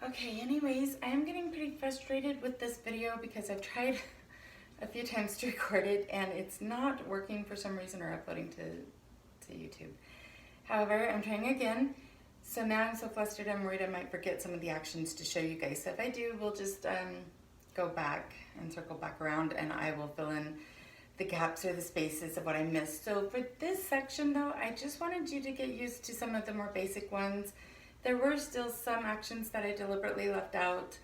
Okay, anyways, I am getting pretty frustrated with this video because I've tried a few times to record it and it's not working for some reason or uploading to YouTube. However, I'm trying again. So now I'm so flustered, I'm worried I might forget some of the actions to show you guys. So if I do, we'll just go back and circle back around and I will fill in the gaps or the spaces of what I missed. So for this section though, I just wanted you to get used to some of the more basic ones. There were still some actions that I deliberately left out.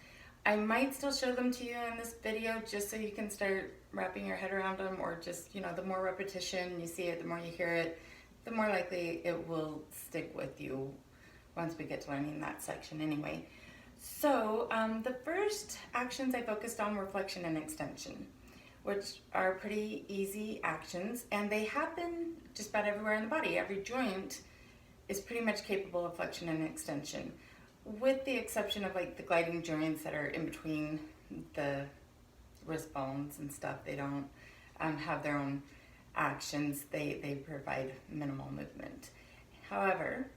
I might still show them to you in this video just so you can start wrapping your head around them, or just, you know, the more repetition you see it, the more you hear it, the more likely it will stick with you once we get to learning that section anyway. So the first actions I focused on were flexion and extension, which are pretty easy actions, and they happen just about everywhere in the body. Every joint is pretty much capable of flexion and extension, with the exception of like the gliding joints that are in between the wrist bones and stuff. They don't have their own actions. They provide minimal movement. However,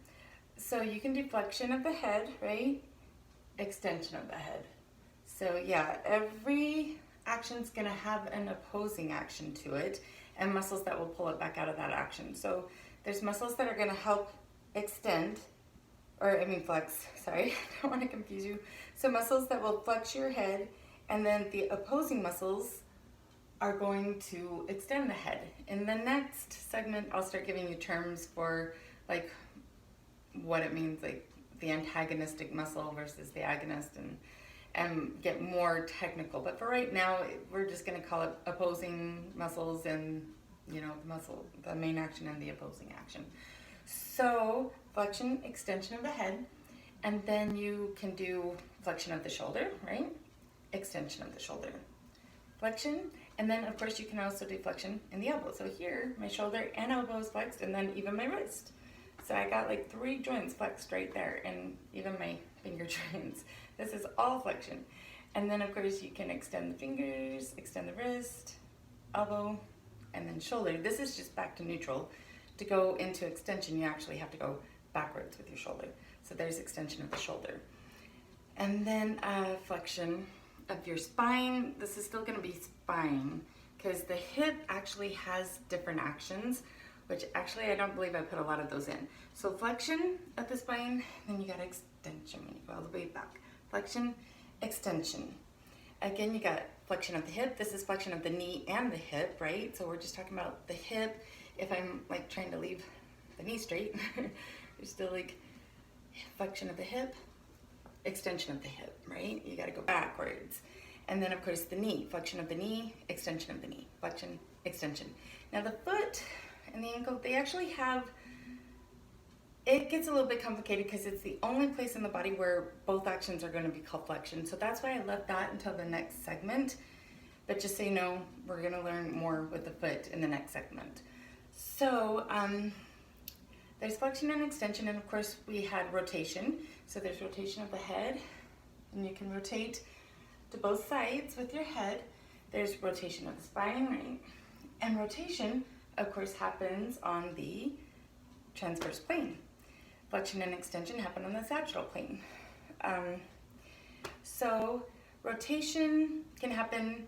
so you can do flexion of the head, right? Extension of the head. So yeah, every action's gonna have an opposing action to it and muscles that will pull it back out of that action. So there's muscles that are gonna help extend, or I mean flex, sorry, I don't want to confuse you. So muscles that will flex your head, and then the opposing muscles are going to extend the head. In the next segment, I'll start giving you terms for like what it means, like the antagonistic muscle versus the agonist, and get more technical. But for right now, we're just going to call it opposing muscles and, you know, the main action and the opposing action. So flexion, extension of the head, and then you can do flexion of the shoulder, right? Extension of the shoulder, flexion, and then of course you can also do flexion in the elbow. So here, my shoulder and elbow is flexed, and then even my wrist. So I got like 3 joints flexed right there, and even my finger joints. This is all flexion. And then of course you can extend the fingers, extend the wrist, elbow, and then shoulder. This is just back to neutral. To go into extension, you actually have to go backwards with your shoulder. So there's extension of the shoulder. And then flexion of your spine. This is still gonna be spine, because the hip actually has different actions, which actually I don't believe I put a lot of those in. So flexion of the spine, then you got extension when you go all the way back. Flexion, extension. Again, you got flexion of the hip. This is flexion of the knee and the hip, right? So we're just talking about the hip. If I'm like trying to leave the knee straight, you're still like flexion of the hip, extension of the hip, right? You gotta go backwards. And then of course the knee, flexion of the knee, extension of the knee, flexion, extension. Now the foot and the ankle, they actually have, it gets a little bit complicated because it's the only place in the body where both actions are gonna be called flexion. So that's why I left that until the next segment. But just so you know, we're gonna learn more with the foot in the next segment. So there's flexion and extension, and of course we had rotation. So there's rotation of the head, and you can rotate to both sides with your head. There's rotation of the spine, right? And rotation, of course, happens on the transverse plane. Flexion and extension happen on the sagittal plane. So rotation can happen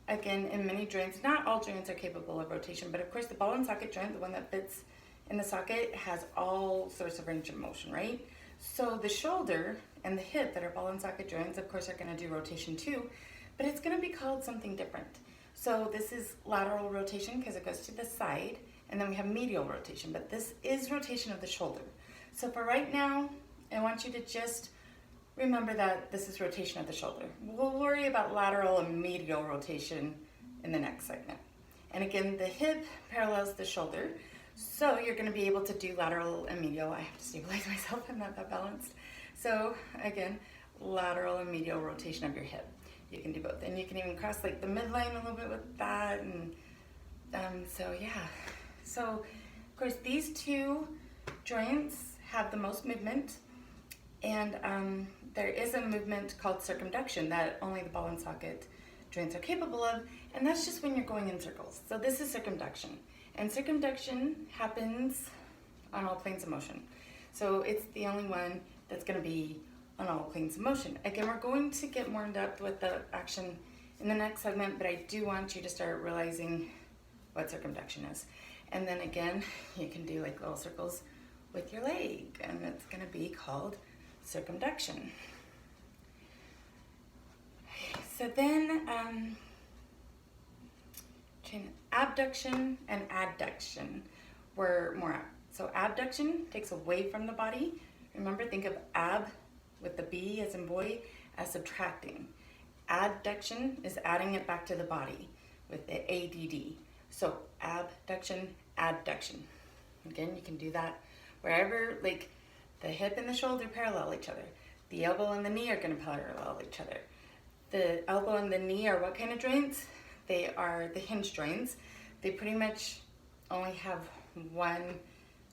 again in many joints. Not all joints are capable of rotation, but of course the ball and socket joint, the one that fits in the socket, has all sorts of range of motion, right? So the shoulder and the hip that are ball and socket joints, of course, are gonna do rotation too, but it's gonna be called something different. So this is lateral rotation because it goes to the side, and then we have medial rotation, but this is rotation of the shoulder. So for right now, I want you to just remember that this is rotation of the shoulder. We'll worry about lateral and medial rotation in the next segment. And again, the hip parallels the shoulder, so you're gonna be able to do lateral and medial. I have to stabilize myself, I'm not that balanced. So again, lateral and medial rotation of your hip. You can do both. And you can even cross like the midline a little bit with that. And so yeah. So of course these 2 joints have the most movement, and there is a movement called circumduction that only the ball and socket joints are capable of, and that's just when you're going in circles. So this is circumduction, and circumduction happens on all planes of motion. So it's the only one that's going to be on all planes of motion. Again, we're going to get more in depth with the action in the next segment, but I do want you to start realizing what circumduction is. And then again, you can do like little circles with your leg, and it's going to be called circumduction. So then, abduction and adduction were more apt. So abduction takes away from the body. Remember, think of ab with the B as in boy as subtracting. Adduction is adding it back to the body with the ADD. So abduction, adduction. Again, you can do that wherever, like the hip and the shoulder parallel each other. The elbow and the knee are going to parallel each other. The elbow and the knee are what kind of joints? They are the hinge joints. They pretty much only have one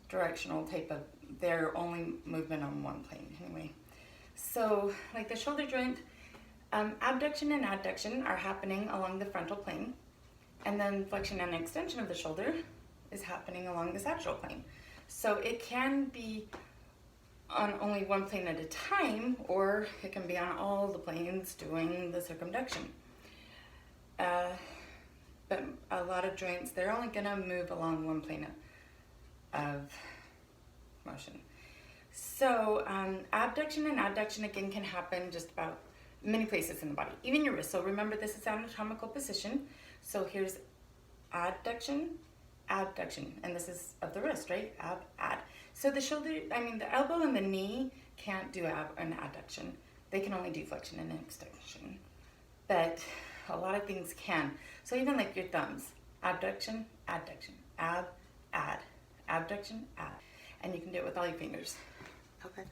directional type of, their only movement on one plane anyway. So like the shoulder joint, abduction and adduction are happening along the frontal plane, and then flexion and extension of the shoulder is happening along the sagittal plane. So it can be on only one plane at a time, or it can be on all the planes doing the circumduction. But a lot of joints, they're only gonna move along one plane of motion. So abduction and adduction again can happen just about many places in the body, even your wrist. So remember, this is anatomical position. So here's adduction, abduction, and this is of the wrist, right? Ab, ad. So the shoulder, the elbow and the knee can't do ab and adduction. They can only do flexion and extension. But a lot of things can. So even like your thumbs, abduction, adduction, ab, ad, abduction, ad. And you can do it with all your fingers. Okay,